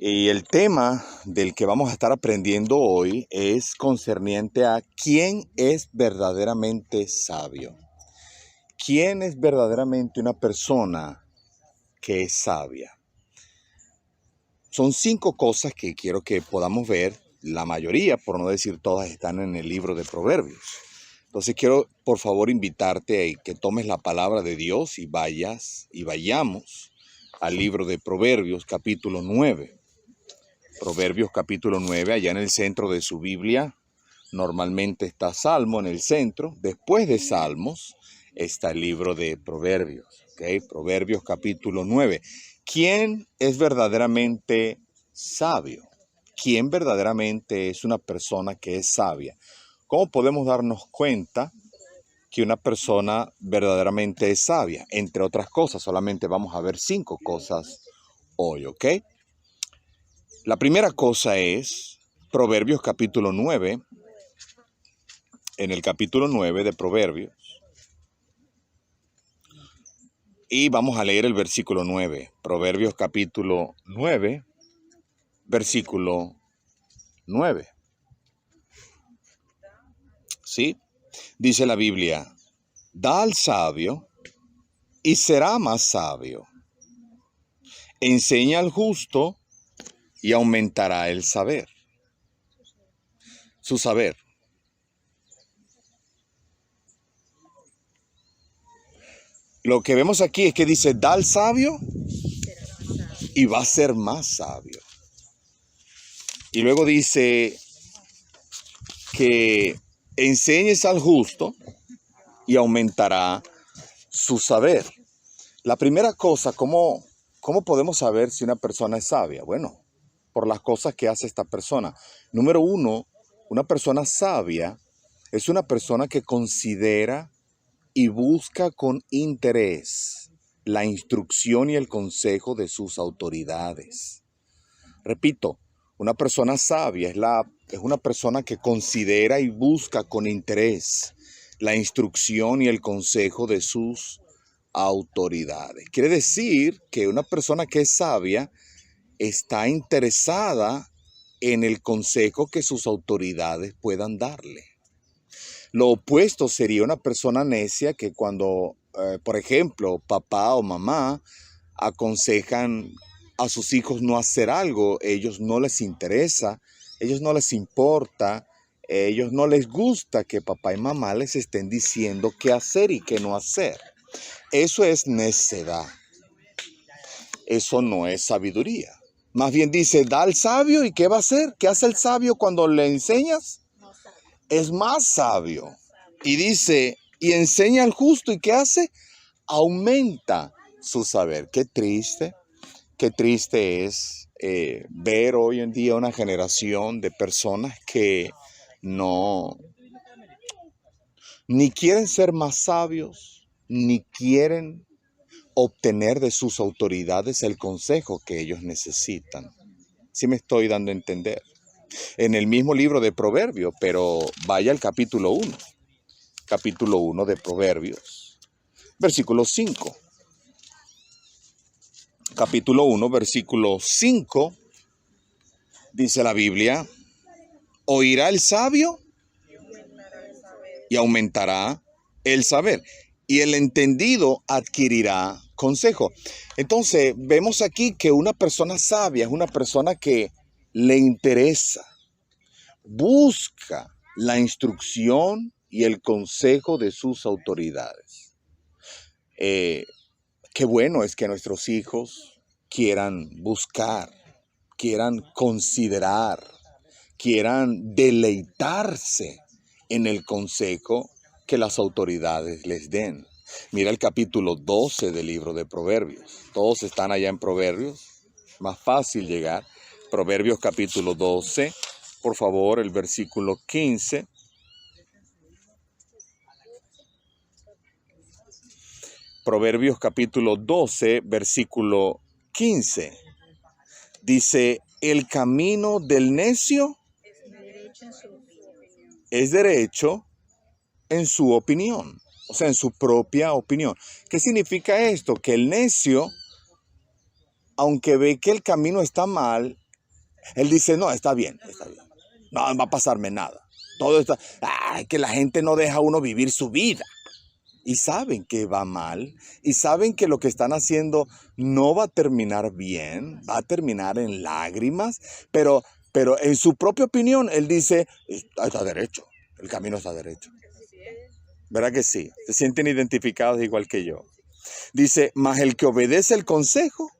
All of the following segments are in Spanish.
Y el tema del que vamos a estar aprendiendo hoy es concerniente a quién es verdaderamente sabio. ¿Quién es verdaderamente una persona que es sabia? Son 5 cosas que quiero que podamos ver. La mayoría, por no decir todas, están en el libro de Proverbios. Entonces quiero, por favor, invitarte a que tomes la palabra de Dios y vayamos al libro de Proverbios, capítulo 9. Proverbios capítulo 9, allá en el centro de su Biblia, normalmente está Salmo en el centro. Después de Salmos está el libro de Proverbios. ¿Okay? Proverbios capítulo 9. ¿Quién es verdaderamente sabio? ¿Quién verdaderamente es una persona que es sabia? ¿Cómo podemos darnos cuenta que una persona verdaderamente es sabia? Entre otras cosas, solamente vamos a ver 5 cosas hoy, ¿ok? La primera cosa es Proverbios capítulo 9, en el capítulo 9 de Proverbios, y vamos a leer el versículo 9, Proverbios capítulo 9, versículo 9. ¿Sí? Dice la Biblia, da al sabio y será más sabio. Enseña al justo y aumentará el saber. Su saber. Lo que vemos aquí es que dice, da al sabio y va a ser más sabio. Y luego dice que enseñes al justo y aumentará su saber. La primera cosa, ¿cómo podemos saber si una persona es sabia? Bueno, por las cosas que hace esta persona. Número 1, una persona sabia es una persona que considera y busca con interés la instrucción y el consejo de sus autoridades. Repito, una persona sabia es una persona que considera y busca con interés la instrucción y el consejo de sus autoridades. Quiere decir que una persona que es sabia está interesada en el consejo que sus autoridades puedan darle. Lo opuesto sería una persona necia que cuando, por ejemplo, papá o mamá aconsejan a sus hijos no hacer algo, ellos no les interesa, ellos no les importa, ellos no les gusta que papá y mamá les estén diciendo qué hacer y qué no hacer. Eso es necedad. Eso no es sabiduría. Más bien dice, da al sabio y ¿qué va a hacer? ¿Qué hace el sabio cuando le enseñas? Es más sabio. Y dice, y enseña al justo y ¿qué hace? Aumenta su saber. Qué triste es ver hoy en día una generación de personas que ni quieren ser más sabios, ni quieren obtener de sus autoridades el consejo que ellos necesitan. ¿Sí me estoy dando a entender? En el mismo libro de Proverbios, pero vaya al capítulo 1. Capítulo 1 de Proverbios, versículo 5. Capítulo 1, versículo 5, dice la Biblia, oirá el sabio y aumentará el saber, y el entendido adquirirá consejo. Entonces, vemos aquí que una persona sabia es una persona que le interesa, busca la instrucción y el consejo de sus autoridades. Qué bueno es que nuestros hijos quieran buscar, quieran considerar, quieran deleitarse en el consejo que las autoridades les den. Mira el capítulo 12 del libro de Proverbios. Todos están allá en Proverbios. Más fácil llegar. Proverbios capítulo 12. Por favor, el versículo 15. Proverbios capítulo 12, versículo 15. Dice, el camino del necio es derecho en su opinión, o sea, en su propia opinión. ¿Qué significa esto? Que el necio, aunque ve que el camino está mal, Él dice, no, está bien, no va a pasarme nada. Todo está, que la gente no deja a uno vivir su vida. Y saben que va mal, y saben que lo que están haciendo no va a terminar bien, va a terminar en lágrimas, pero en su propia opinión, él dice, está derecho, el camino está derecho. ¿Verdad que sí? Se sienten identificados igual que yo. Dice, mas el que obedece el consejo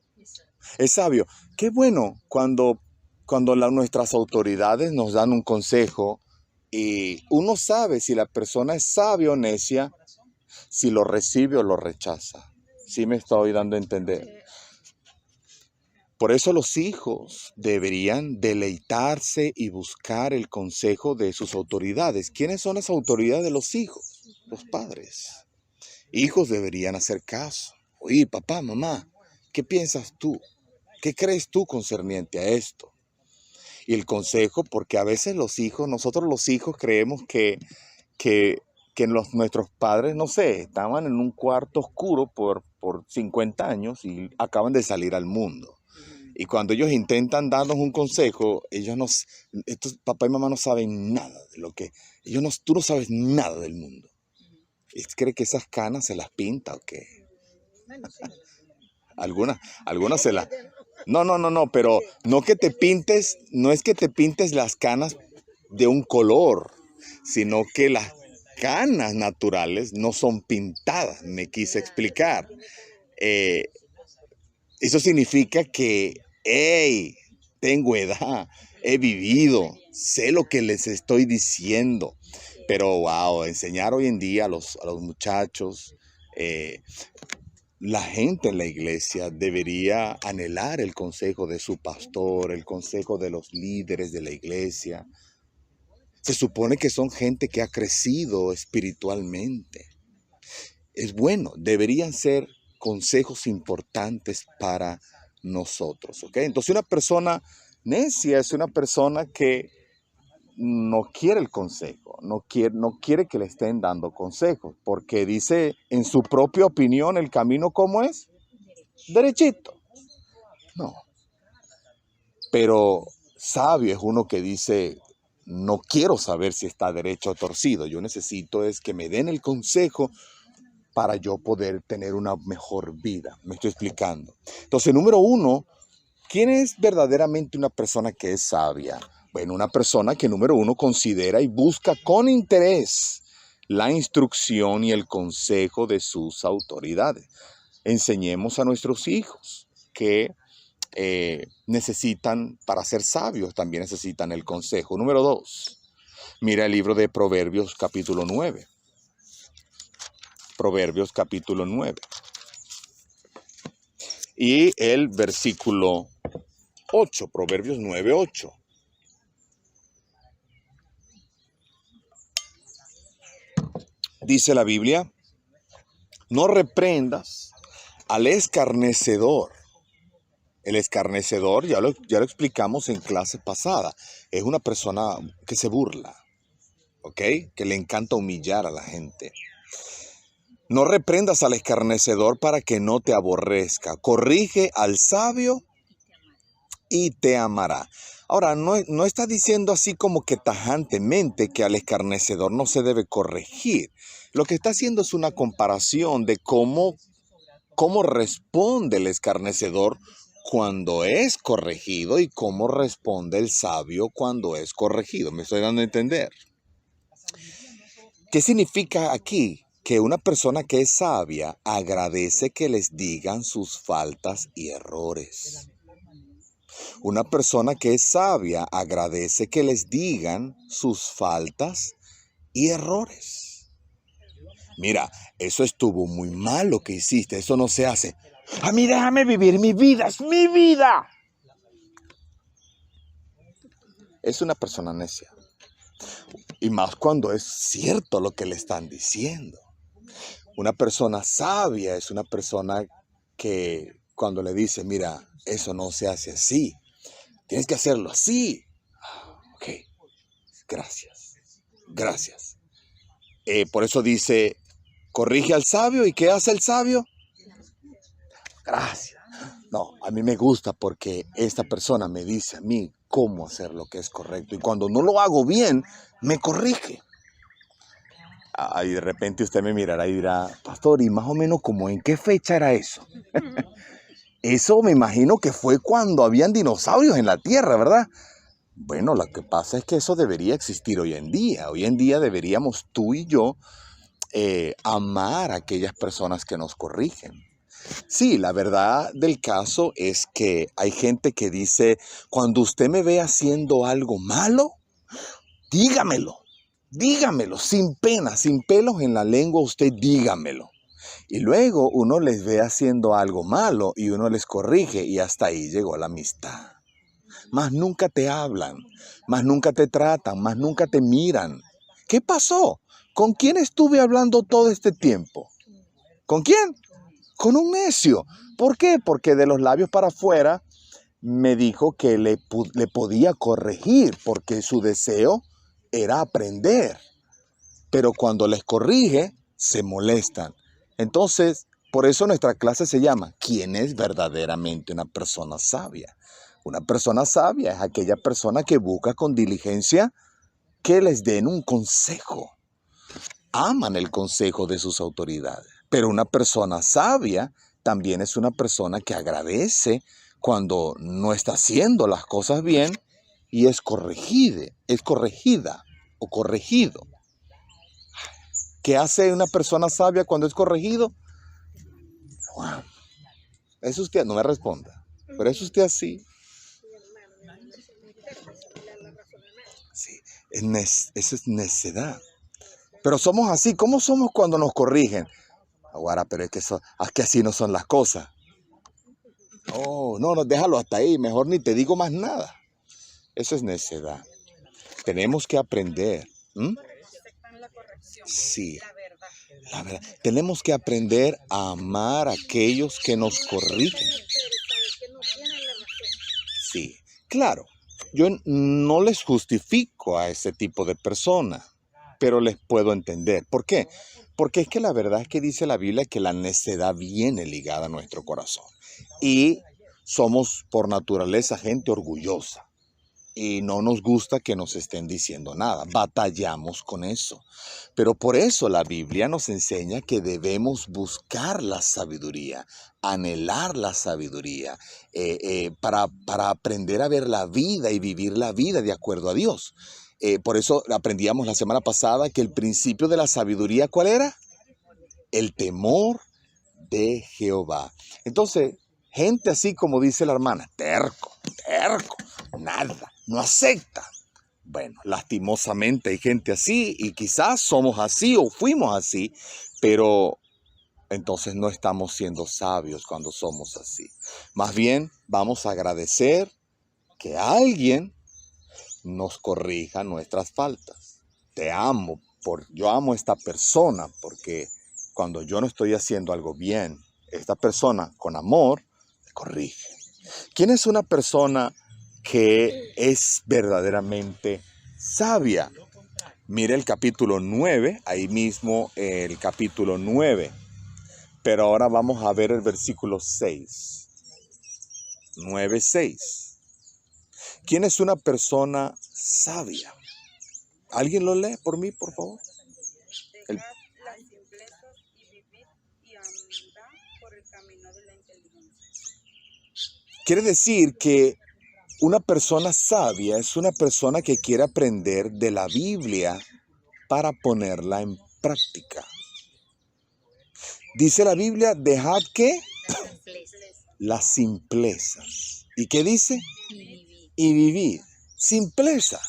es sabio. Qué bueno cuando nuestras autoridades nos dan un consejo y uno sabe si la persona es sabia o necia, si lo recibe o lo rechaza. ¿Sí me estoy dando a entender? Por eso los hijos deberían deleitarse y buscar el consejo de sus autoridades. ¿Quiénes son las autoridades de los hijos? Los padres. Hijos deberían hacer caso. Oye, papá, mamá, ¿qué piensas tú? ¿Qué crees tú concerniente a esto? Y el consejo, porque a veces nosotros los hijos creemos que nuestros padres, no sé, estaban en un cuarto oscuro por 50 años y acaban de salir al mundo. Y cuando ellos intentan darnos un consejo, estos papá y mamá no saben nada de lo que, tú no sabes nada del mundo. ¿Cree que esas canas se las pinta o qué? Algunas se las... No, pero no es que te pintes las canas de un color, sino que las canas naturales no son pintadas, me quise explicar. Eso significa que, hey, tengo edad, he vivido, sé lo que les estoy diciendo. Pero, wow, enseñar hoy en día a los muchachos, la gente en la iglesia debería anhelar el consejo de su pastor, el consejo de los líderes de la iglesia. Se supone que son gente que ha crecido espiritualmente. Es bueno, deberían ser consejos importantes para nosotros, ¿ok? Entonces una persona necia es una persona que no quiere el consejo, no quiere que le estén dando consejos, porque dice en su propia opinión el camino ¿cómo es? Derechito. No. Pero sabio es uno que dice, no quiero saber si está derecho o torcido, yo necesito es que me den el consejo para yo poder tener una mejor vida. Me estoy explicando. Entonces, número uno, ¿quién es verdaderamente una persona que es sabia? Bueno, una persona que número uno considera y busca con interés la instrucción y el consejo de sus autoridades. Enseñemos a nuestros hijos que necesitan, para ser sabios, también necesitan el consejo. Número dos, mira el libro de Proverbios capítulo 9. Proverbios capítulo 9. Y el versículo 8, Proverbios 9, 8. Dice la Biblia, no reprendas al escarnecedor. El escarnecedor, ya lo explicamos en clase pasada, es una persona que se burla, ¿ok? Que le encanta humillar a la gente. No reprendas al escarnecedor para que no te aborrezca. Corrige al sabio y te amará. Ahora, no está diciendo así como que tajantemente que al escarnecedor no se debe corregir. Lo que está haciendo es una comparación de cómo responde el escarnecedor cuando es corregido y cómo responde el sabio cuando es corregido. ¿Me estoy dando a entender? ¿Qué significa aquí? Que una persona que es sabia agradece que les digan sus faltas y errores. Una persona que es sabia agradece que les digan sus faltas y errores. Mira, eso estuvo muy mal lo que hiciste, eso no se hace. A mí déjame vivir mi vida, es mi vida. Es una persona necia. Y más cuando es cierto lo que le están diciendo. Una persona sabia es una persona que cuando le dice, mira, eso no se hace así. Tienes que hacerlo así. Ok, gracias. Por eso dice, corrige al sabio. ¿Y qué hace el sabio? Gracias. No, a mí me gusta porque esta persona me dice a mí cómo hacer lo que es correcto. Y cuando no lo hago bien, me corrige. Y de repente usted me mirará y dirá, pastor, ¿y más o menos como en qué fecha era eso? Eso me imagino que fue cuando habían dinosaurios en la Tierra, ¿verdad? Bueno, lo que pasa es que eso debería existir hoy en día. Hoy en día deberíamos tú y yo amar a aquellas personas que nos corrigen. Sí, la verdad del caso es que hay gente que dice, cuando usted me ve haciendo algo malo, dígamelo, dígamelo, sin pena, sin pelos en la lengua, usted dígamelo. Y luego uno les ve haciendo algo malo y uno les corrige y hasta ahí llegó la amistad. Más nunca te hablan, más nunca te tratan, más nunca te miran. ¿Qué pasó? ¿Con quién estuve hablando todo este tiempo? ¿Con quién? Con un necio. ¿Por qué? Porque de los labios para afuera me dijo que le podía corregir porque su deseo era aprender. Pero cuando les corrige, se molestan. Entonces, por eso nuestra clase se llama ¿Quién es verdaderamente una persona sabia? Una persona sabia es aquella persona que busca con diligencia que les den un consejo. Aman el consejo de sus autoridades. Pero una persona sabia también es una persona que agradece cuando no está haciendo las cosas bien y es corregida o corregido. ¿Qué hace una persona sabia cuando es corregido? Wow. Es usted, no me responda, pero es usted así. Sí, eso es necedad. Pero somos así. ¿Cómo somos cuando nos corrigen? Ahora, pero es que así no son las cosas. Oh, no, déjalo hasta ahí. Mejor ni te digo más nada. Eso es necedad. Tenemos que aprender. Sí, la verdad. Tenemos que aprender a amar a aquellos que nos corrigen. Sí, claro. Yo no les justifico a ese tipo de personas, pero les puedo entender. ¿Por qué? Porque es que la verdad es que dice la Biblia que la necedad viene ligada a nuestro corazón. Y somos por naturaleza gente orgullosa. Y no nos gusta que nos estén diciendo nada. Batallamos con eso. Pero por eso la Biblia nos enseña que debemos buscar la sabiduría, anhelar la sabiduría, para aprender a ver la vida y vivir la vida de acuerdo a Dios. Por eso aprendíamos la semana pasada que el principio de la sabiduría, ¿cuál era? El temor de Jehová. Entonces, gente así como dice la hermana, terco, nada, no acepta. Bueno, lastimosamente hay gente así y quizás somos así o fuimos así, pero entonces no estamos siendo sabios cuando somos así. Más bien vamos a agradecer que alguien nos corrija nuestras faltas. Te amo, yo amo a esta persona porque cuando yo no estoy haciendo algo bien, esta persona con amor me corrige. ¿Quién es una persona que es verdaderamente sabia? Mire el capítulo 9, ahí mismo el capítulo 9. Pero ahora vamos a ver el versículo 6. 9:6. ¿Quién es una persona sabia? ¿Alguien lo lee por mí, por favor? El- Dejad las simplezas y vivid y andad por el camino de la inteligencia. Quiere decir que una persona sabia es una persona que quiere aprender de la Biblia para ponerla en práctica. Dice la Biblia, dejad ¿qué? Las simplezas. ¿Y qué dice? Y vivir. Simpleza.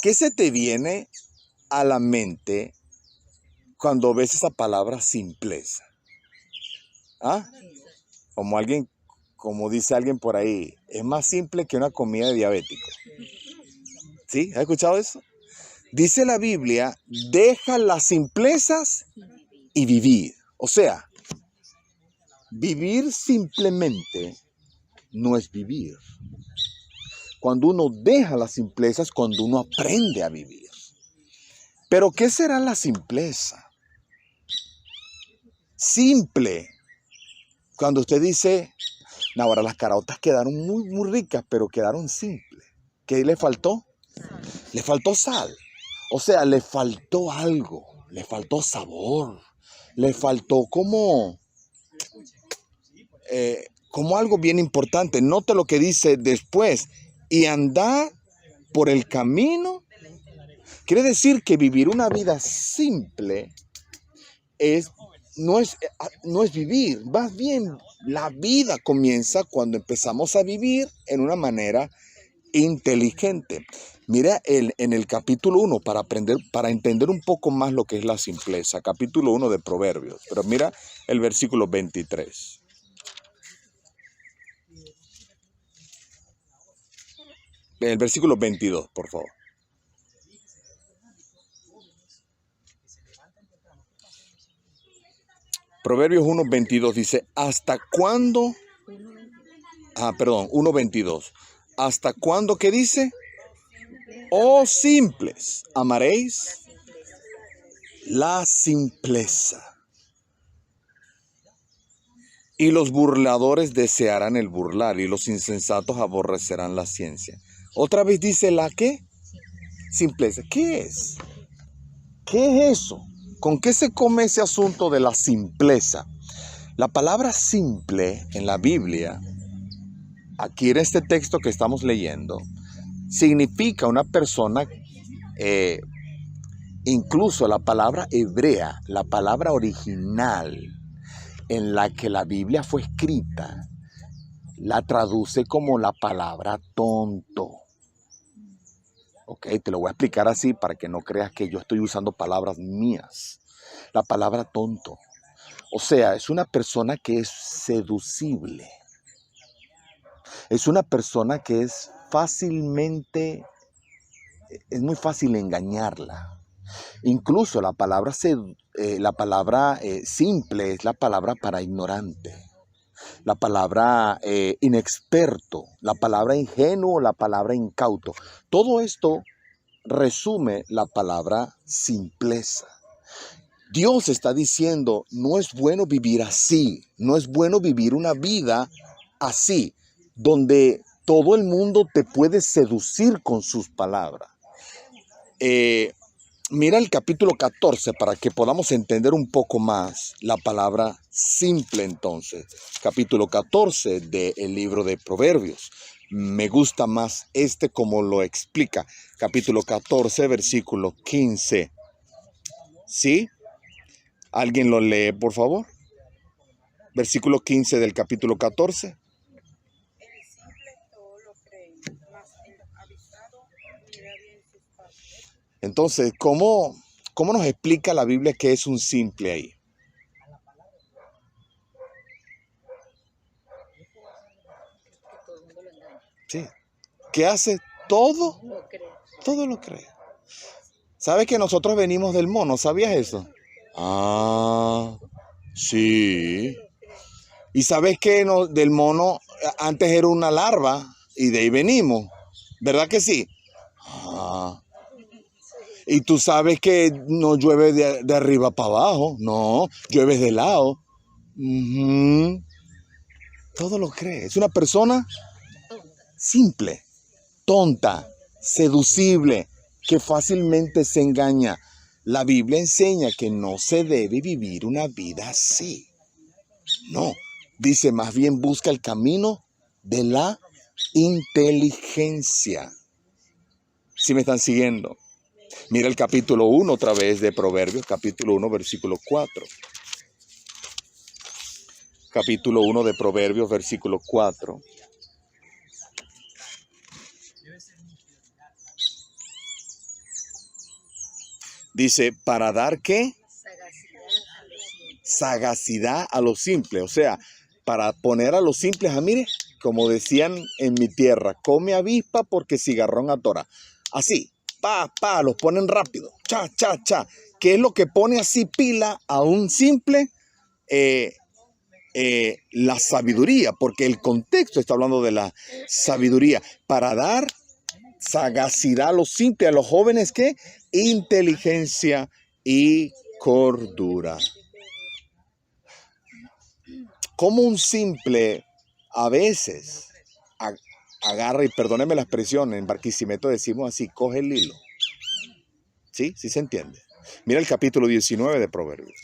¿Qué se te viene a la mente cuando ves esa palabra simpleza? ¿Ah? Como dice alguien por ahí, es más simple que una comida de diabético. ¿Sí? ¿Has escuchado eso? Dice la Biblia, deja las simplezas y vivir. O sea, vivir simplemente no es vivir. Cuando uno deja la simpleza es cuando uno aprende a vivir. Pero ¿qué será la simpleza? Simple. Cuando usted dice, No, ahora las caraotas quedaron muy ricas, pero quedaron simples. ¿Qué le faltó? Le faltó sal. O sea, le faltó algo. Le faltó sabor. Le faltó como algo bien importante. Note lo que dice después. Y andar por el camino. Quiere decir que vivir una vida simple no es vivir. Más bien, la vida comienza cuando empezamos a vivir en una manera inteligente. Mira en el capítulo 1 para entender un poco más lo que es la simpleza. Capítulo 1 de Proverbios. Pero mira el versículo 23. El versículo 22, por favor. Proverbios 1:22 dice, ¿hasta cuándo? 1:22. ¿Hasta cuándo qué dice? Oh simples, amaréis la simpleza. Y los burladores desearán el burlar, y los insensatos aborrecerán la ciencia. Otra vez dice la ¿qué? Simpleza. ¿Qué es? ¿Qué es eso? ¿Con qué se come ese asunto de la simpleza? La palabra simple en la Biblia, aquí en este texto que estamos leyendo, significa una persona, incluso la palabra hebrea, la palabra original en la que la Biblia fue escrita, la traduce como la palabra tonto. Ok, te lo voy a explicar así para que no creas que yo estoy usando palabras mías. La palabra tonto. O sea, es una persona que es seducible. Es una persona que es muy fácil engañarla. Incluso la palabra simple es la palabra para ignorante. La palabra inexperto, la palabra ingenuo, la palabra incauto. Todo esto resume la palabra simpleza. Dios está diciendo, no es bueno vivir así, no es bueno vivir una vida así, donde todo el mundo te puede seducir con sus palabras. Mira el capítulo 14 para que podamos entender un poco más la palabra simple entonces. Capítulo 14 del libro de Proverbios. Me gusta más como lo explica. Capítulo 14, versículo 15. ¿Sí? ¿Alguien lo lee, por favor? Versículo 15 del capítulo 14. El simple todo lo cree, mas el avisado mira bien sus pasos. Entonces, ¿cómo nos explica la Biblia que es un simple ahí? Sí. ¿Qué hace? Todo lo cree. ¿Sabes que nosotros venimos del mono? ¿Sabías eso? Ah, sí. ¿Y sabes que del mono antes era una larva y de ahí venimos? ¿Verdad que sí? Ah. Y tú sabes que no llueve de arriba para abajo, no, llueve de lado. Uh-huh. Todo lo cree. Es una persona simple, tonta, seducible, que fácilmente se engaña. La Biblia enseña que no se debe vivir una vida así. No, dice más bien busca el camino de la inteligencia. ¿Sí me están siguiendo? Mira el capítulo 1 otra vez de Proverbios, capítulo 1, versículo 4. Capítulo 1 de Proverbios, versículo 4. Dice, ¿para dar qué? Sagacidad a los simples. O sea, para poner a los simples mire, como decían en mi tierra, come avispa porque cigarrón atora. Así, los ponen rápido. Cha. ¿Qué es lo que pone así pila a un simple? La sabiduría, porque el contexto está hablando de la sabiduría. Para dar sagacidad a los simples, a los jóvenes, ¿qué? Inteligencia y cordura. ¿Cómo un simple a veces agarra, y perdónenme la expresión, en Barquisimeto decimos así, coge el hilo. ¿Sí? ¿Sí se entiende? Mira el capítulo 19 de Proverbios.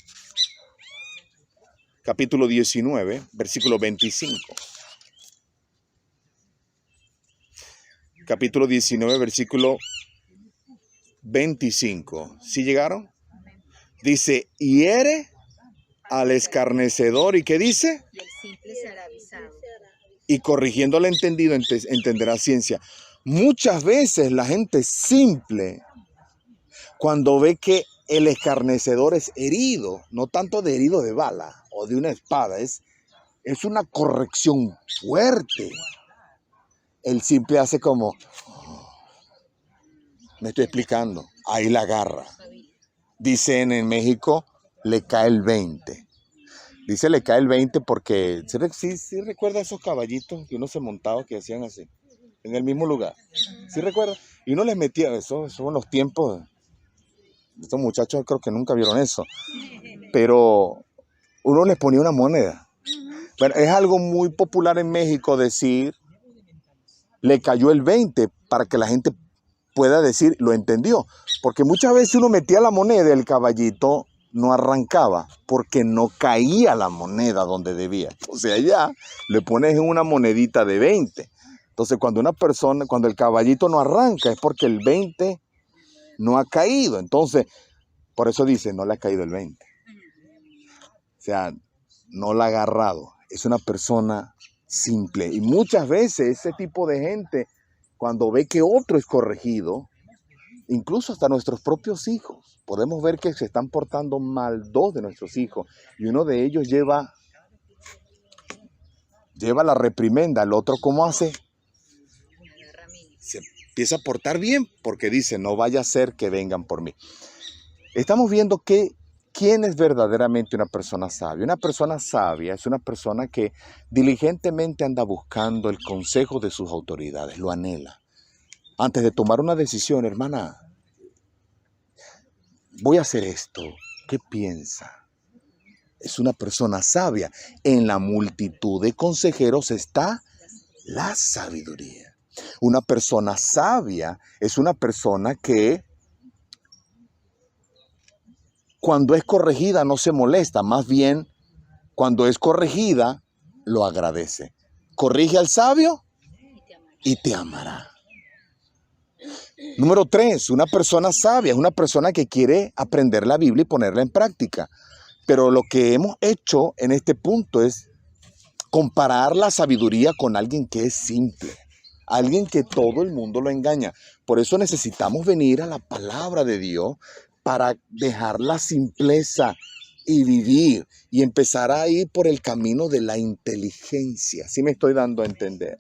Capítulo 19, versículo 25. Capítulo 19, versículo 25. ¿Sí llegaron? Dice, hiere al escarnecedor, ¿y qué dice? Y el simple será avisado. Y corrigiendo al entendido entenderá ciencia. Muchas veces la gente simple, cuando ve que el escarnecedor es herido, no tanto de herido de bala o de una espada, es una corrección fuerte. El simple hace como, me estoy explicando, ahí la agarra. Dicen en México, le cae el 20. Dice le cae el 20 porque, ¿sí recuerda esos caballitos que uno se montaba que hacían así? En el mismo lugar. ¿Sí recuerda? Y uno les metía, eso en los tiempos. Estos muchachos creo que nunca vieron eso. Pero uno les ponía una moneda. Bueno, es algo muy popular en México decir, le cayó el 20 para que la gente pueda decir, lo entendió. Porque muchas veces uno metía la moneda y el caballito no arrancaba porque no caía la moneda donde debía. O sea, ya le pones una monedita de 20. Entonces, cuando el caballito no arranca es porque el 20 no ha caído. Entonces, por eso dice, no le ha caído el 20. O sea, no la ha agarrado. Es una persona simple. Y muchas veces ese tipo de gente, cuando ve que otro es corregido, incluso hasta nuestros propios hijos, podemos ver que se están portando mal 2 de nuestros hijos. Y uno de ellos lleva la reprimenda. El otro, ¿cómo hace? Se empieza a portar bien porque dice, no vaya a ser que vengan por mí. Estamos viendo que quién es verdaderamente una persona sabia. Una persona sabia es una persona que diligentemente anda buscando el consejo de sus autoridades, lo anhela. Antes de tomar una decisión, hermana, voy a hacer esto, ¿qué piensa? Es una persona sabia. En la multitud de consejeros está la sabiduría. Una persona sabia es una persona que cuando es corregida no se molesta, más bien cuando es corregida lo agradece. Corrige al sabio y te amará. Número 3, una persona sabia es una persona que quiere aprender la Biblia y ponerla en práctica. Pero lo que hemos hecho en este punto es comparar la sabiduría con alguien que es simple. Alguien que todo el mundo lo engaña. Por eso necesitamos venir a la palabra de Dios para dejar la simpleza y vivir y empezar a ir por el camino de la inteligencia. ¿Sí me estoy dando a entender?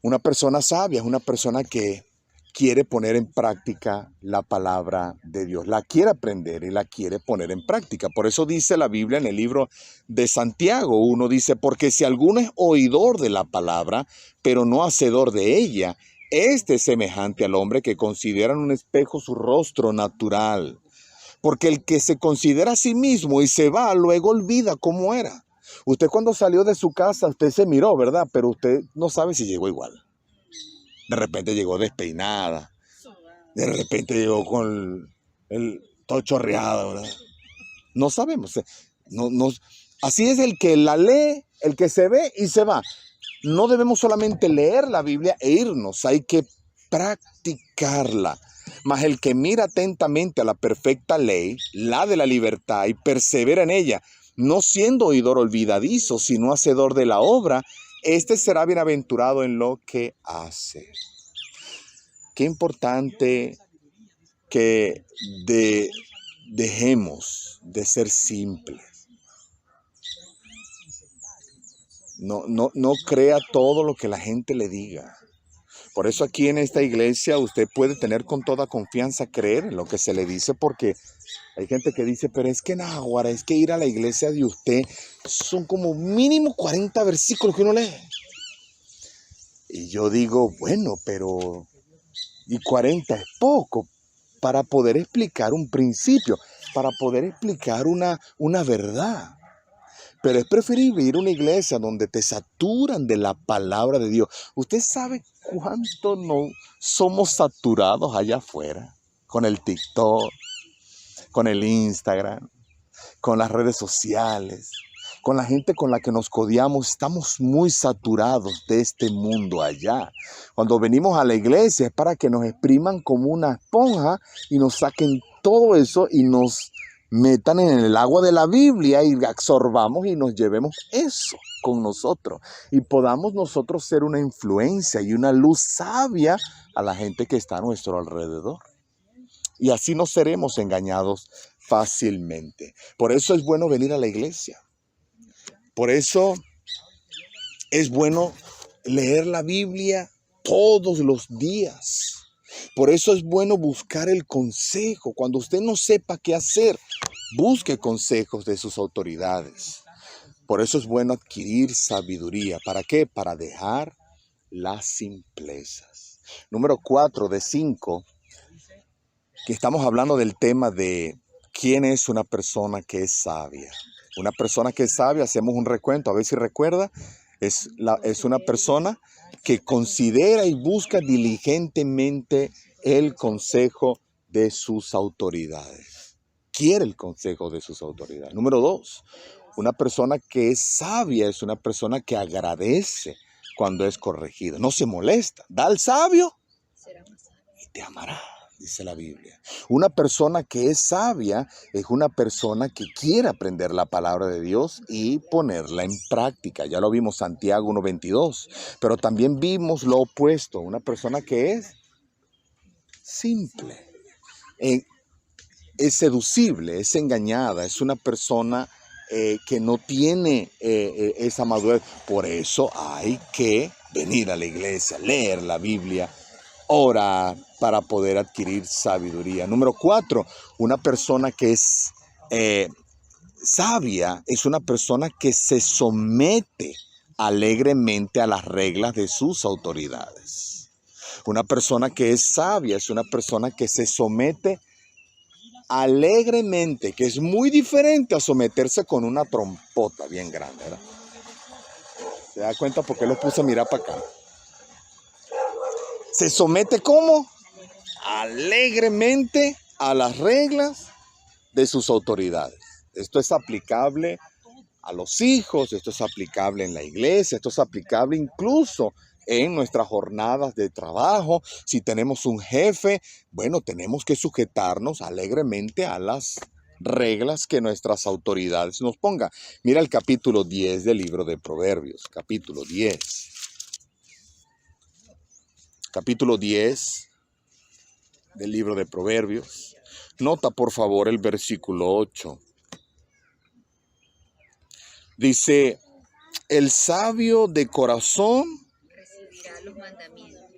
Una persona sabia es una persona que quiere poner en práctica la palabra de Dios. La quiere aprender y la quiere poner en práctica. Por eso dice la Biblia en el libro de Santiago, uno dice, porque si alguno es oidor de la palabra, pero no hacedor de ella, este es semejante al hombre que considera en un espejo su rostro natural. Porque el que se considera a sí mismo y se va, luego olvida cómo era. Usted cuando salió de su casa, usted se miró, ¿verdad? Pero usted no sabe si llegó igual. De repente llegó despeinada. De repente llegó con el todo chorreado, ¿verdad? No sabemos. Así es el que la lee, el que se ve y se va. No debemos solamente leer la Biblia e irnos. Hay que practicarla. Mas el que mira atentamente a la perfecta ley, la de la libertad, y persevera en ella, no siendo oidor olvidadizo, sino hacedor de la obra, este será bienaventurado en lo que hace. Qué importante que dejemos de ser simples. No crea todo lo que la gente le diga. Por eso aquí en esta iglesia usted puede tener con toda confianza creer en lo que se le dice, porque hay gente que dice, pero es que náguara, es que ir a la iglesia de usted son como mínimo 40 versículos que uno lee. Y yo digo, bueno, pero y 40 es poco para poder explicar un principio, para poder explicar una verdad. Pero es preferible ir a una iglesia donde te saturan de la palabra de Dios. ¿Usted sabe cuánto no somos saturados allá afuera? Con el TikTok, con el Instagram, con las redes sociales, con la gente con la que nos codeamos. Estamos muy saturados de este mundo allá. Cuando venimos a la iglesia es para que nos expriman como una esponja y nos saquen todo eso y nos metan en el agua de la Biblia y absorbamos y nos llevemos eso con nosotros. Y podamos nosotros ser una influencia y una luz sabia a la gente que está a nuestro alrededor. Y así no seremos engañados fácilmente. Por eso es bueno venir a la iglesia. Por eso es bueno leer la Biblia todos los días. Por eso es bueno buscar el consejo. Cuando usted no sepa qué hacer, busque consejos de sus autoridades. Por eso es bueno adquirir sabiduría. ¿Para qué? Para dejar las simplezas. Número 4 de 5, que estamos hablando del tema de quién es una persona que es sabia. Una persona que es sabia, hacemos un recuento, a ver si recuerda, es una persona que considera y busca diligentemente el consejo de sus autoridades. Quiere el consejo de sus autoridades. Número 2, una persona que es sabia es una persona que agradece cuando es corregida. No se molesta. Da al sabio y te amará, dice la Biblia. Una persona que es sabia es una persona que quiere aprender la palabra de Dios y ponerla en práctica. Ya lo vimos Santiago 1:22. Pero también vimos lo opuesto. Una persona que es simple, es seducible, es engañada, es una persona que no tiene esa madurez. Por eso hay que venir a la iglesia, leer la Biblia, orar para poder adquirir sabiduría. Número 4, una persona que es sabia es una persona que se somete alegremente a las reglas de sus autoridades. Una persona que es sabia es una persona que se somete alegremente, que es muy diferente a someterse con una trompota bien grande, ¿verdad? ¿Se da cuenta por qué los puse a mirar para acá? Se somete ¿cómo? Alegremente a las reglas de sus autoridades. Esto es aplicable a los hijos, esto es aplicable en la iglesia, esto es aplicable incluso en nuestras jornadas de trabajo. Si tenemos un jefe, bueno, tenemos que sujetarnos alegremente a las reglas que nuestras autoridades nos pongan. Mira el capítulo 10 del libro de Proverbios, capítulo 10. Capítulo 10 del libro de Proverbios. Nota por favor el versículo 8. Dice, el sabio de corazón recibirá los mandamientos.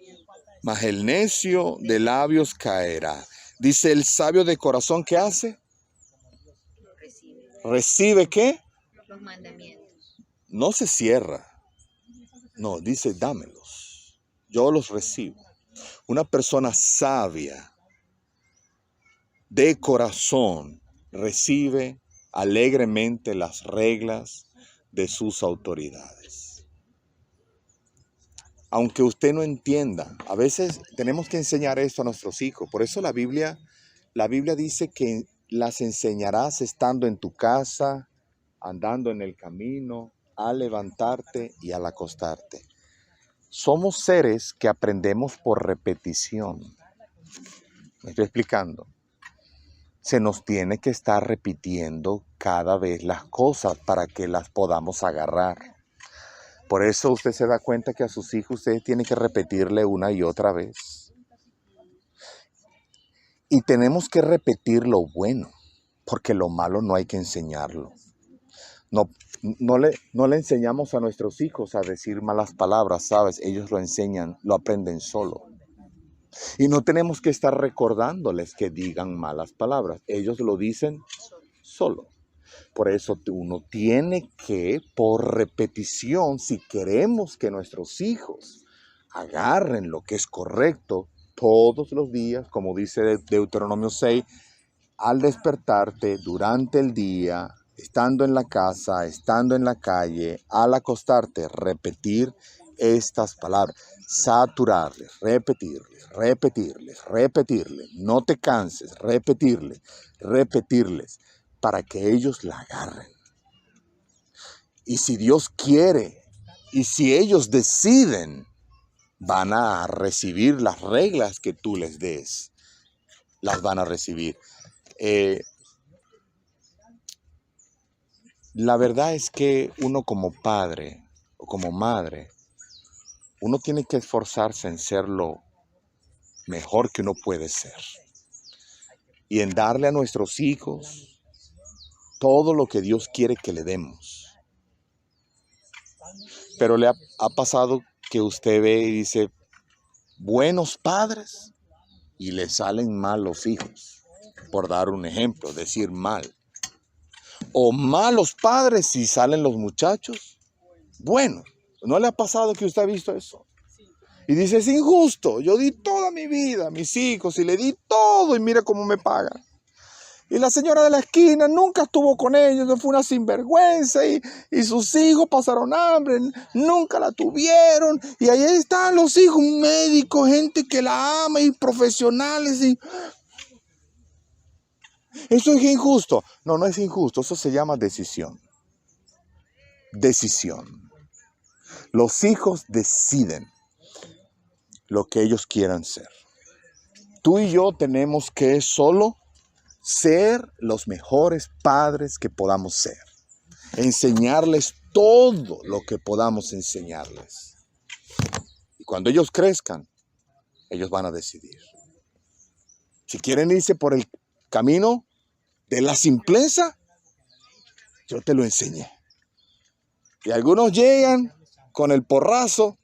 mas el necio de labios caerá. Dice el sabio de corazón, ¿qué hace? Recibe ¿Recibe qué? los mandamientos. No se cierra. No, dice dámelos. Yo los recibo. Una persona sabia de corazón recibe alegremente las reglas de sus autoridades. Aunque usted no entienda, a veces tenemos que enseñar esto a nuestros hijos. Por eso la Biblia dice que las enseñarás estando en tu casa, andando en el camino, al levantarte y al acostarte. Somos seres que aprendemos por repetición. ¿Me estoy explicando? Se nos tiene que estar repitiendo cada vez las cosas para que las podamos agarrar. Por eso usted se da cuenta que a sus hijos usted tiene que repetirle una y otra vez. Y tenemos que repetir lo bueno, porque lo malo no hay que enseñarlo. No le enseñamos a nuestros hijos a decir malas palabras, ¿sabes? Ellos lo enseñan, lo aprenden solo. Y no tenemos que estar recordándoles que digan malas palabras. Ellos lo dicen solo. Por eso uno tiene que, por repetición, si queremos que nuestros hijos agarren lo que es correcto todos los días, como dice Deuteronomio 6, al despertarte durante el día estando en la casa, estando en la calle, al acostarte, repetir estas palabras, saturarles, repetirles, repetirles, repetirles, no te canses, repetirles, repetirles, para que ellos la agarren. Y si Dios quiere, y si ellos deciden, van a recibir las reglas que tú les des, las van a recibir. La verdad es que uno como padre o como madre, uno tiene que esforzarse en ser lo mejor que uno puede ser y en darle a nuestros hijos todo lo que Dios quiere que le demos. Pero le ha pasado que usted ve y dice, buenos padres, y le salen mal los hijos, por dar un ejemplo, decir mal. O malos padres y salen los muchachos buenos. ¿No le ha pasado que usted ha visto eso? Y dice, es injusto, yo di toda mi vida a mis hijos y le di todo y mira cómo me pagan. Y la señora de la esquina nunca estuvo con ellos, fue una sinvergüenza y sus hijos pasaron hambre, nunca la tuvieron. Y ahí están los hijos, médicos, gente que la ama y profesionales. Y eso es injusto. No, no es injusto, eso se llama decisión. Decisión. Los hijos deciden lo que ellos quieran ser. Tú y yo tenemos que solo ser los mejores padres que podamos ser. Enseñarles todo lo que podamos enseñarles. Y cuando ellos crezcan, ellos van a decidir. Si quieren irse por el camino de la simpleza, yo te lo enseñé. Y algunos llegan con el porrazo,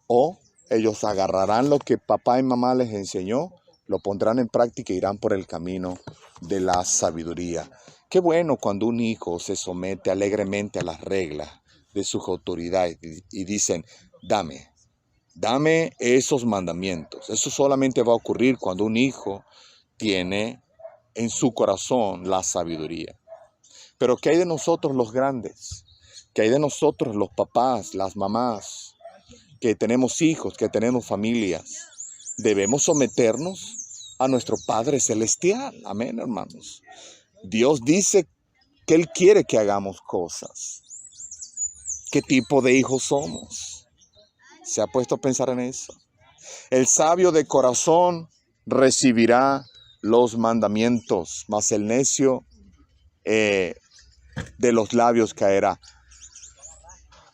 o ellos agarrarán lo que papá y mamá les enseñó, lo pondrán en práctica e irán por el camino de la sabiduría. Qué bueno cuando un hijo se somete alegremente a las reglas de sus autoridades y dicen, dame esos mandamientos. Eso solamente va a ocurrir cuando un hijo tiene en su corazón la sabiduría. Pero ¿qué hay de nosotros los grandes? ¿Qué hay de nosotros los papás, las mamás, que tenemos hijos, que tenemos familias? Debemos someternos a nuestro Padre Celestial. Amén, hermanos. Dios dice que Él quiere que hagamos cosas. ¿Qué tipo de hijos somos? ¿Se ha puesto a pensar en eso? El sabio de corazón recibirá los mandamientos, mas el necio de los labios caerá.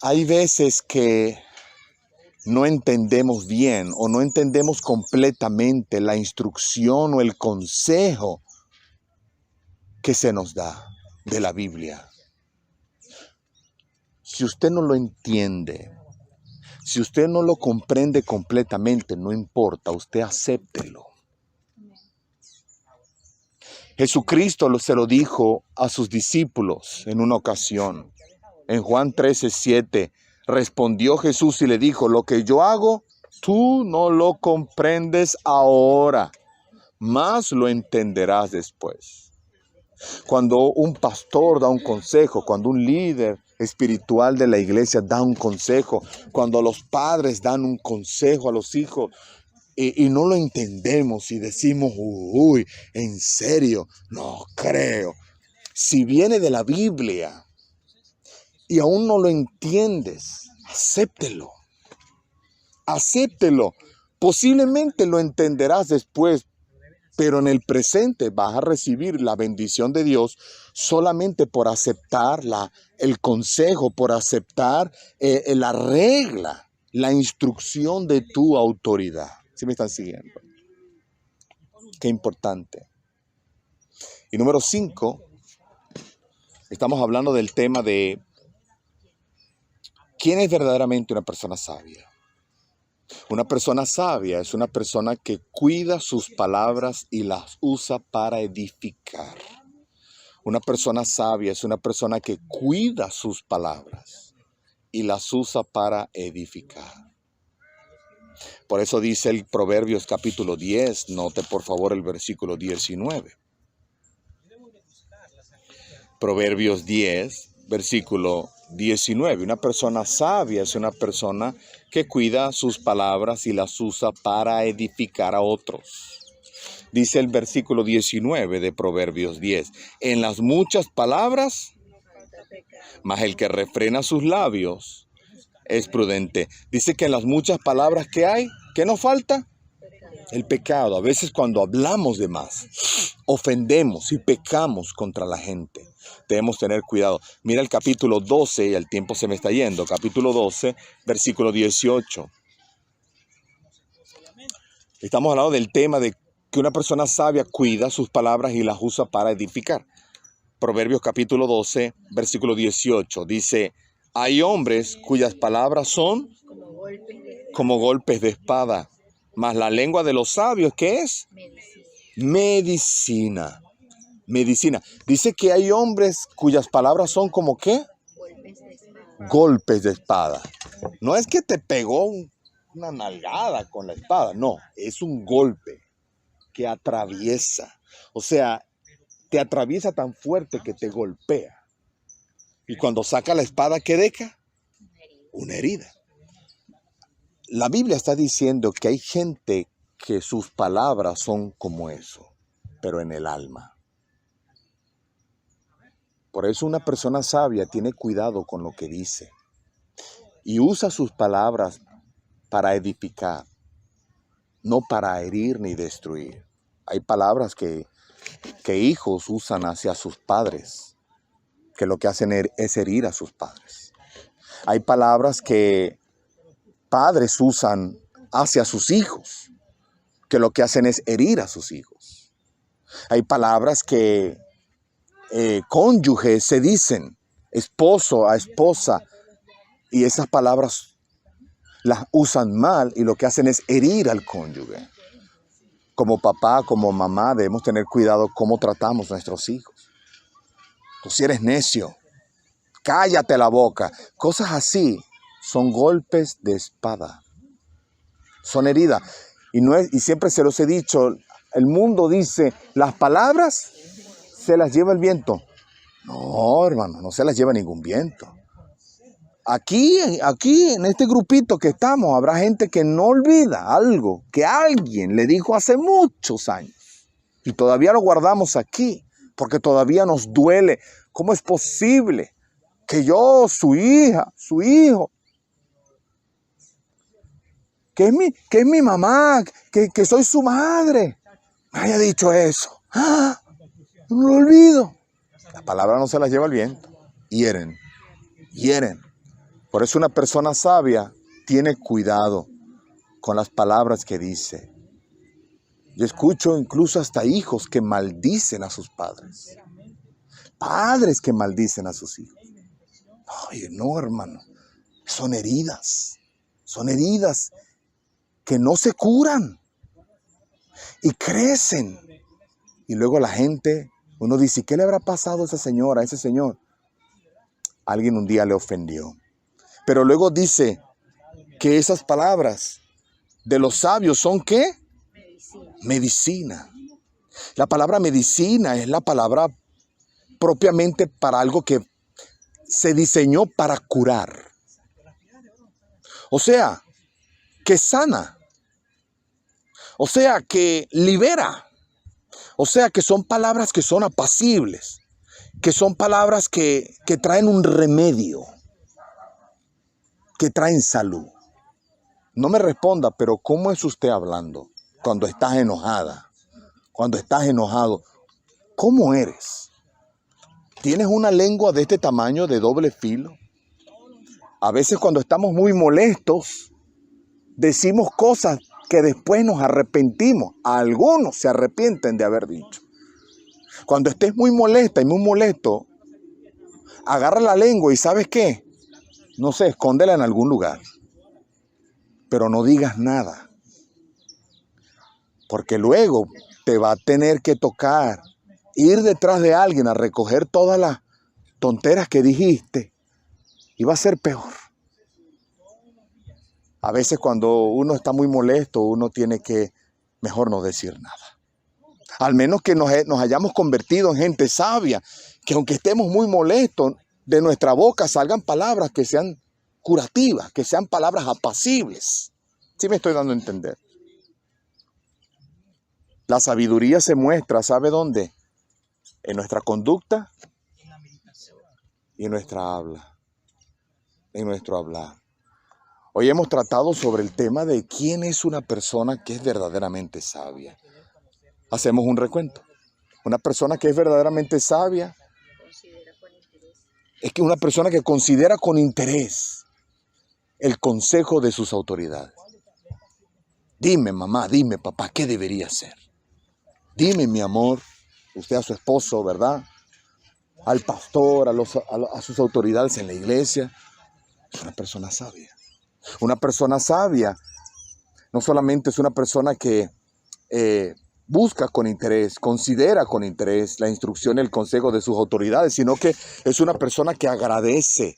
Hay veces que no entendemos bien o no entendemos completamente la instrucción o el consejo que se nos da de la Biblia. Si usted no lo entiende, si usted no lo comprende completamente, no importa, usted acéptelo. Jesucristo se lo dijo a sus discípulos en una ocasión. En Juan 13:7, respondió Jesús y le dijo, lo que yo hago, tú no lo comprendes ahora, mas lo entenderás después. Cuando un pastor da un consejo, cuando un líder espiritual de la iglesia da un consejo, cuando los padres dan un consejo a los hijos y no lo entendemos y decimos, uy, ¿en serio? No creo. Si viene de la Biblia y aún no lo entiendes, acéptelo. Acéptelo. Posiblemente lo entenderás después, pero en el presente vas a recibir la bendición de Dios solamente por aceptar el consejo, por aceptar la regla, la instrucción de tu autoridad. ¿Sí me están siguiendo? Qué importante. Y número 5, estamos hablando del tema de ¿quién es verdaderamente una persona sabia? Una persona sabia es una persona que cuida sus palabras y las usa para edificar. Una persona sabia es una persona que cuida sus palabras y las usa para edificar. Por eso dice el Proverbios capítulo 10, note por favor el versículo 19. Proverbios 10, versículo 19. Una persona sabia es una persona que cuida sus palabras y las usa para edificar a otros. Dice el versículo 19 de Proverbios 10. En las muchas palabras, mas el que refrena sus labios es prudente. Dice que en las muchas palabras que hay, ¿qué nos falta? El pecado. A veces cuando hablamos de más, ofendemos y pecamos contra la gente. Debemos tener cuidado. Mira el capítulo 12, y el tiempo se me está yendo. Capítulo 12, versículo 18. Estamos hablando del tema de que una persona sabia cuida sus palabras y las usa para edificar. Proverbios capítulo 12, versículo 18. Dice, hay hombres cuyas palabras son como golpes de espada, mas la lengua de los sabios, ¿qué es? Medicina. Medicina. Dice que hay hombres cuyas palabras son como ¿qué? Golpes de espada. No es que te pegó una nalgada con la espada, no, es un golpe que atraviesa. O sea, te atraviesa tan fuerte que te golpea. Y cuando saca la espada, ¿qué deja? Una herida. La Biblia está diciendo que hay gente que sus palabras son como eso, pero en el alma. Por eso una persona sabia tiene cuidado con lo que dice y usa sus palabras para edificar, no para herir ni destruir. Hay palabras que hijos usan hacia sus padres, que lo que hacen es herir a sus padres. Hay palabras que padres usan hacia sus hijos, que lo que hacen es herir a sus hijos. Hay palabras que cónyuges se dicen, esposo a esposa, y esas palabras las usan mal y lo que hacen es herir al cónyuge. Como papá, como mamá, debemos tener cuidado cómo tratamos a nuestros hijos. Tú si eres necio, cállate la boca. Cosas así son golpes de espada. Son heridas. Y siempre se los he dicho, el mundo dice, las palabras se las lleva el viento. No, hermano, no se las lleva ningún viento. Aquí en este grupito que estamos, habrá gente que no olvida algo que alguien le dijo hace muchos años. Y todavía lo guardamos aquí, porque todavía nos duele. ¿Cómo es posible que yo, su hija, su hijo, que es mi mamá, que soy su madre, me haya dicho eso? ¡Ah! No lo olvido. Las palabras no se las lleva el viento. Hieren. Por eso una persona sabia tiene cuidado con las palabras que dice. Yo escucho incluso hasta hijos que maldicen a sus padres. Padres que maldicen a sus hijos. Oye, no, hermano. Son heridas. Son heridas que no se curan. Y crecen. Y luego la gente, uno dice, ¿qué le habrá pasado a esa señora, a ese señor? Alguien un día le ofendió. Pero luego dice que esas palabras de los sabios son ¿qué? Medicina. La palabra medicina es la palabra propiamente para algo que se diseñó para curar. O sea, que sana. O sea, que libera. O sea, que son palabras que son apacibles. Que son palabras que traen un remedio. Que traen salud. No me responda, pero ¿cómo es usted hablando cuando estás enojada? Cuando estás enojado, ¿cómo eres? ¿Tienes una lengua de este tamaño, de doble filo? A veces cuando estamos muy molestos, decimos cosas que después nos arrepentimos. Algunos se arrepienten de haber dicho. Cuando estés muy molesta y muy molesto, agarra la lengua y ¿sabes qué? No sé, escóndela en algún lugar. Pero no digas nada. Porque luego te va a tener que tocar ir detrás de alguien a recoger todas las tonteras que dijiste. Y va a ser peor. A veces cuando uno está muy molesto, uno tiene que mejor no decir nada. Al menos que nos hayamos convertido en gente sabia, que aunque estemos muy molestos, de nuestra boca salgan palabras que sean curativas, que sean palabras apacibles. ¿Sí me estoy dando a entender? La sabiduría se muestra, ¿sabe dónde? En nuestra conducta y en nuestra habla, en nuestro hablar. Hoy hemos tratado sobre el tema de quién es una persona que es verdaderamente sabia. Hacemos un recuento. Una persona que es verdaderamente sabia Considera con interés. es que una persona que considera con interés el consejo de sus autoridades. Dime, mamá, dime, papá, ¿qué debería hacer? Dime, mi amor, usted a su esposo, ¿verdad? Al pastor, a sus autoridades en la iglesia. Es una persona sabia. Una persona sabia no solamente es una persona que busca con interés, considera con interés la instrucción y el consejo de sus autoridades, sino que es una persona que agradece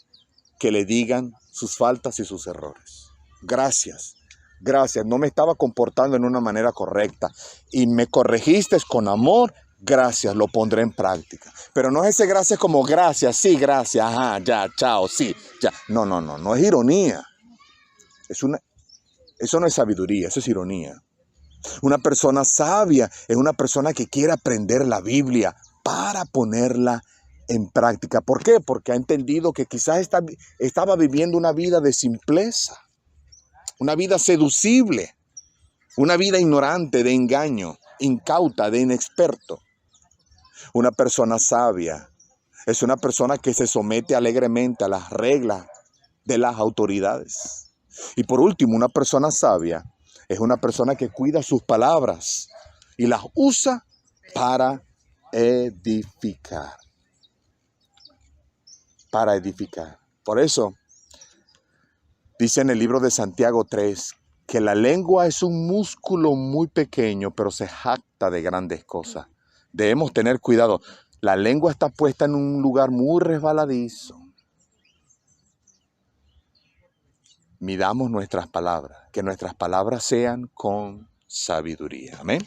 que le digan sus faltas y sus errores. Gracias, gracias, no me estaba comportando en una manera correcta y me corregiste con amor, gracias, lo pondré en práctica. Pero no es ese gracias como gracias, sí, gracias, ajá, ya, chao, sí, ya. No es ironía. Eso no es sabiduría, eso es ironía. Una persona sabia es una persona que quiere aprender la Biblia para ponerla en práctica. ¿Por qué? Porque ha entendido que quizás estaba viviendo una vida de simpleza, una vida seducible, una vida ignorante, de engaño, incauta, de inexperto. Una persona sabia es una persona que se somete alegremente a las reglas de las autoridades. Y por último, una persona sabia es una persona que cuida sus palabras y las usa para edificar. Para edificar. Por eso, dice en el libro de Santiago 3, que la lengua es un músculo muy pequeño, pero se jacta de grandes cosas. Debemos tener cuidado. La lengua está puesta en un lugar muy resbaladizo. Midamos nuestras palabras, que nuestras palabras sean con sabiduría. Amén.